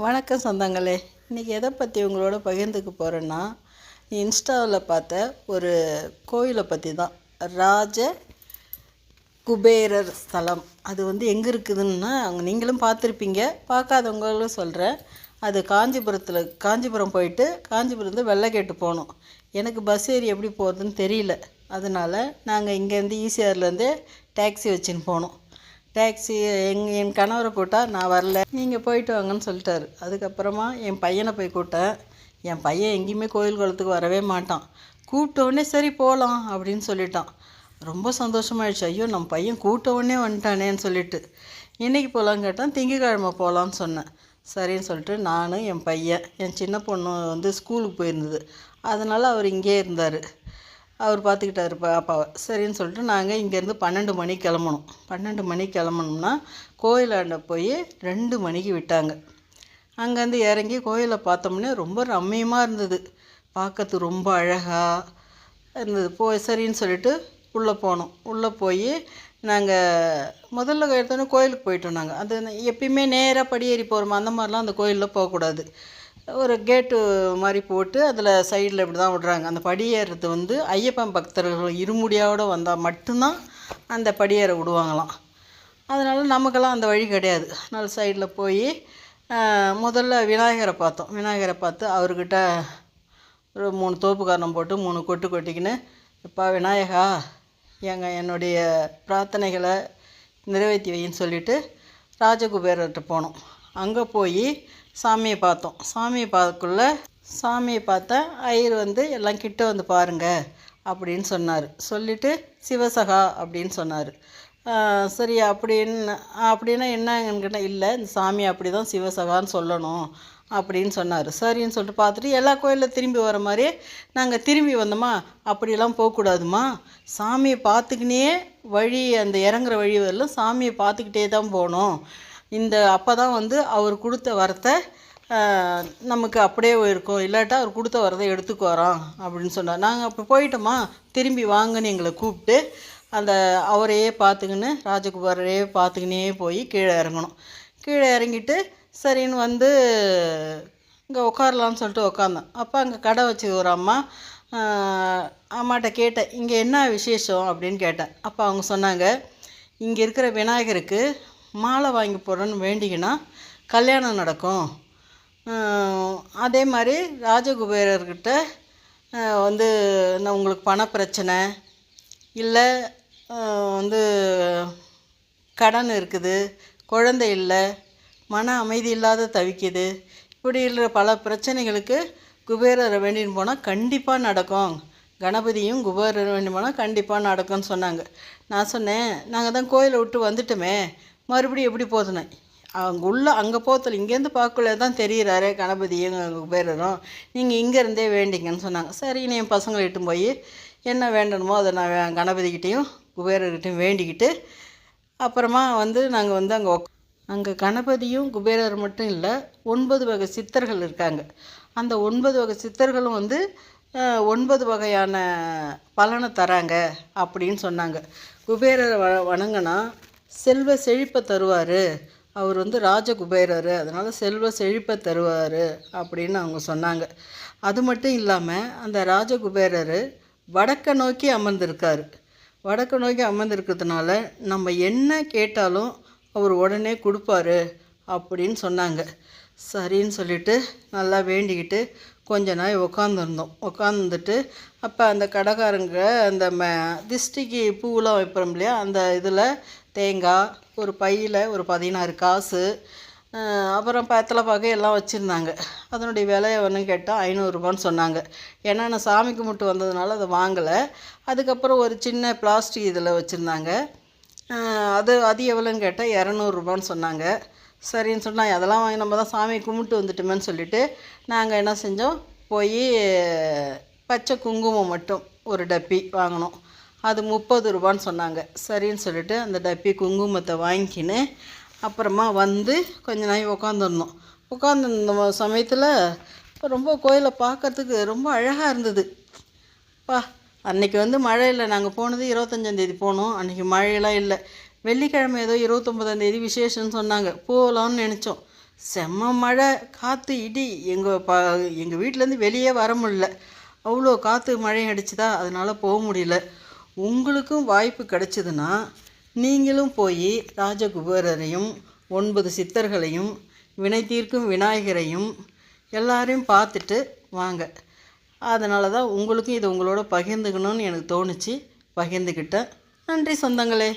வணக்கம் சொந்தங்களே. இன்றைக்கி எதை பற்றி உங்களோட பகிர்ந்துக்க போகிறேன்னா, இன்ஸ்டாவில் பார்த்த ஒரு கோயிலை பற்றி தான். ராஜ குபேரர் ஸ்தலம். அது எங்கே இருக்குதுன்னா, நீங்களும் பார்த்துருப்பீங்க, பார்க்காதவங்களும் சொல்கிறேன். அது காஞ்சிபுரம் போயிட்டு காஞ்சிபுரம் வெள்ளைக்கேட்டு போகணும். எனக்கு பஸ் ஏறி எப்படி போகிறதுன்னு தெரியல. அதனால் நாங்கள் இங்கேருந்து ஈசிஆர்லேருந்து டாக்ஸி வச்சுன்னு போனோம். டாக்ஸி என் கணவரை கூப்பிட்டா நான் வரல, நீங்கள் போயிட்டு வாங்கன்னு சொல்லிட்டாரு. அதுக்கப்புறமா என் பையனை போய் கூப்பிட்டேன். என் பையன் எங்கேயுமே கோயில் குளத்துக்கு வரவே மாட்டான். கூப்பிட்டவுடனே சரி போகலாம் அப்படின்னு சொல்லிட்டான். ரொம்ப சந்தோஷமாயிடுச்சு. ஐயோ நம்ம பையன் கூப்பிட்டவுடனே வந்துட்டானேன்னு சொல்லிட்டு. என்றைக்கு போகலான்னு கேட்டான். திங்கக்கிழமை போகலான்னு சொன்னேன். சரின்னு சொல்லிட்டு நானும் என் பையன், என் சின்ன பொண்ணு ஸ்கூலுக்கு போயிருந்தது, அதனால் அவர் இங்கே இருந்தார். அவர் பார்த்துக்கிட்டாரு பாப்பாவை. சரின்னு சொல்லிட்டு நாங்கள் இங்கேருந்து 12 மணிக்கு கிளம்பணும். 12 மணிக்கு கிளம்பணும்னா கோயிலாண்ட போய் 2 மணிக்கு விட்டாங்க. அங்கேருந்து இறங்கி கோயிலை பார்த்தோம்னே ரொம்ப ரம்மியமாக இருந்தது. பார்க்கறதுக்கு ரொம்ப அழகாக இருந்தது. சரின்னு சொல்லிட்டு உள்ளே போனோம். உள்ளே போய் நாங்கள் முதல்ல எடுத்தோன்னே கோயிலுக்கு போயிட்டோம். நாங்கள் அது எப்பயுமே நேராக படியேறி போகிறோமா, அந்த மாதிரிலாம் அந்த கோயிலில் போகக்கூடாது. ஒரு கேட்டு மாதிரி போட்டு அதில் சைடில் இப்படி தான் விடுறாங்க. அந்த படியேறது ஐயப்பன் பக்தர்கள் இருமுடியோடு வந்தால் மட்டும்தான் அந்த படியேற விடுவாங்களாம். அதனால் நமக்கெல்லாம் அந்த வழி கிடையாது. அதனால் சைடில் போய் முதல்ல விநாயகரை பார்த்தோம். விநாயகரை பார்த்து அவர்கிட்ட ஒரு 3 தோப்புக்காரணம் போட்டு 3 கொட்டு கொட்டிக்கின்னு, எப்பா விநாயகா, என்னுடைய பிரார்த்தனைகளை நிறைவேற்றி வைன்னு சொல்லிவிட்டு ராஜகுபேரர்கிட்ட போனோம். அங்கே போய் சாமியை பார்த்தோம். சாமியை பார்த்தா ஐயர் எல்லாம் கிட்ட பாருங்கள் அப்படின்னு சொன்னார். சொல்லிவிட்டு சிவசகா அப்படின்னு சொன்னார். சரி அப்படின்னா என்னங்கன்னு கேட்டால், இல்லை இந்த சாமி அப்படி தான் சிவசகான்னு சொல்லணும் அப்படின்னு சொன்னார். சரின்னு சொல்லிட்டு பார்த்துட்டு எல்லா கோயிலில் திரும்பி வர மாதிரியே நாங்கள் திரும்பி வந்தோமா. அப்படியெல்லாம் போகக்கூடாதுமா, சாமியை பார்த்துக்கினே வழி, அந்த இறங்குற வழி வரலாம் சாமியை பார்த்துக்கிட்டே தான் போகணும். அப்போ தான் அவர் கொடுத்த வரத்தை நமக்கு அப்படியே இருக்கும், இல்லாட்டா அவர் கொடுத்த வரதை எடுத்துக்கு வரோம் அப்படின்னு சொன்னார். நாங்கள் அப்போ போயிட்டோமா, திரும்பி வாங்கன்னு எங்களை கூப்பிட்டு அவரையே பார்த்துக்கின்னு, ராஜகுமாரையே பார்த்துக்கினே போய் கீழே இறங்கணும். கீழே இறங்கிட்டு சரின்னு இங்கே உட்காரலான்னு சொல்லிட்டு உட்காந்தோம். அப்போ அங்கே கடை வச்சு ஒரு அம்மாட்ட கேட்டேன், இங்கே என்ன விசேஷம் அப்படின்னு கேட்டேன். அப்போ அவங்க சொன்னாங்க, இங்கே இருக்கிற விநாயகருக்கு மாலை வாங்கி போடுறோன்னு வேண்டிங்கன்னா கல்யாணம் நடக்கும். அதே மாதிரி ராஜகுபேரர்கிட்ட உங்களுக்கு பணப்பிரச்சனை இல்லை, கடன் இருக்குது, குழந்தை இல்லை, மன அமைதி இல்லாத தவிக்குது, இப்படி இருக்கிற பல பிரச்சனைகளுக்கு குபேரரை வேண்டின்னு போனால் கண்டிப்பாக நடக்கும். கணபதியும் குபேரரை வேண்டி போனால் கண்டிப்பாக நடக்கும்னு சொன்னாங்க. நான் சொன்னேன், நாங்கள் தான் கோயிலை விட்டு வந்துட்டோமே, மறுபடியும் எப்படி போதுனேன், அங்கே போத்தல, இங்கேருந்து பார்க்கல தான் தெரிகிறாரே கணபதியும் குபேரரும், நீங்கள் இங்கேருந்தே வேண்டிங்கன்னு சொன்னாங்க. சரின்னு என் பசங்களை இட்டு போய் என்ன வேண்டணுமோ அதை நான் கணபதிக்கிட்டேயும் குபேரர்கிட்டையும் வேண்டிக்கிட்டு அப்புறமா நாங்கள் அங்கே கணபதியும் குபேரர் மட்டும் இல்லை, 9 வகை சித்தர்கள் இருக்காங்க. அந்த 9 வகை சித்தர்களும் 9 வகையான பலனை தராங்க அப்படின்னு சொன்னாங்க. குபேரரை வணங்கினா செல்வ செழிப்பை தருவார். அவர் ராஜகுபேரர், அதனால் செல்வ செழிப்பை தருவார் அப்படின்னு அவங்க சொன்னாங்க. அது மட்டும் இல்லாமல் அந்த ராஜகுபேரர் வடக்க நோக்கி அமர்ந்திருக்கார். வடக்கு நோக்கி அமர்ந்திருக்கிறதுனால நம்ம என்ன கேட்டாலும் அவர் உடனே கொடுப்பாரு அப்படின்னு சொன்னாங்க. சரின்னு சொல்லிவிட்டு நல்லா வேண்டிக்கிட்டு கொஞ்ச நாள் உட்காந்துட்டு அப்போ அந்த கடைக்காரங்க அந்த திஷ்டிக்கு பூவெலாம் வைப்போம் இல்லையா, அந்த இதில் தேங்காய், ஒரு பையில் ஒரு 16 காசு, அப்புறம் பத்தலை பாகை எல்லாம் வச்சுருந்தாங்க. அதனுடைய விலையை கேட்டால் 500 ரூபான்னு சொன்னாங்க. ஏன்னா நான் சாமி கும்பிட்டு வந்ததுனால அதை வாங்கலை. அதுக்கப்புறம் ஒரு சின்ன பிளாஸ்டிக் இதில் வச்சுருந்தாங்க. அது எவ்வளோன்னு கேட்டால் 200 ரூபான்னு சொன்னாங்க. சரின்னு சொன்னால் அதெல்லாம் வாங்கி நம்ம தான் சாமி கும்பிட்டு வந்துட்டோமேன்னு சொல்லிவிட்டு நாங்கள் என்ன செஞ்சோம், போய் பச்சை குங்குமம் மட்டும் ஒரு டப்பி வாங்கினோம். அது 30 ரூபான்னு சொன்னாங்க. சரின்னு சொல்லிவிட்டு அந்த டப்பி குங்குமத்தை வாங்கிக்கின்னு அப்புறமா கொஞ்ச நாள் உட்காந்துருந்தோம். உட்காந்துருந்த சமயத்தில் ரொம்ப கோயிலை பார்க்கறதுக்கு ரொம்ப அழகாக இருந்தது. அன்றைக்கி மழை இல்லை. நாங்கள் போனது 25ஆந்தேதி போனோம். அன்றைக்கி மழையெல்லாம் இல்லை. வெள்ளிக்கிழமை ஏதோ 29ஆந்தேதி விசேஷம்னு சொன்னாங்க. போகலான்னு நினச்சோம். செம்ம மழை, காற்று, இடி. எங்கள் வீட்டிலேருந்து வெளியே வர முடியல. அவ்வளோ காற்று மழையும் அடிச்சுதா, அதனால் போக முடியல. உங்களுக்கும் வாய்ப்பு கிடைச்சிதுன்னா நீங்களும் போய் ராஜகுபேரரையும் 9 சித்தர்களையும் வினை தீர்க்கும் விநாயகரையும் எல்லாரையும் பார்த்துட்டு வாங்க. அதனால தான் உங்களுக்கும் இதை உங்களோட பகிர்ந்துக்கணும்னு எனக்கு தோணுச்சு, பகிர்ந்துக்கிட்டேன். நன்றி சொந்தங்களே.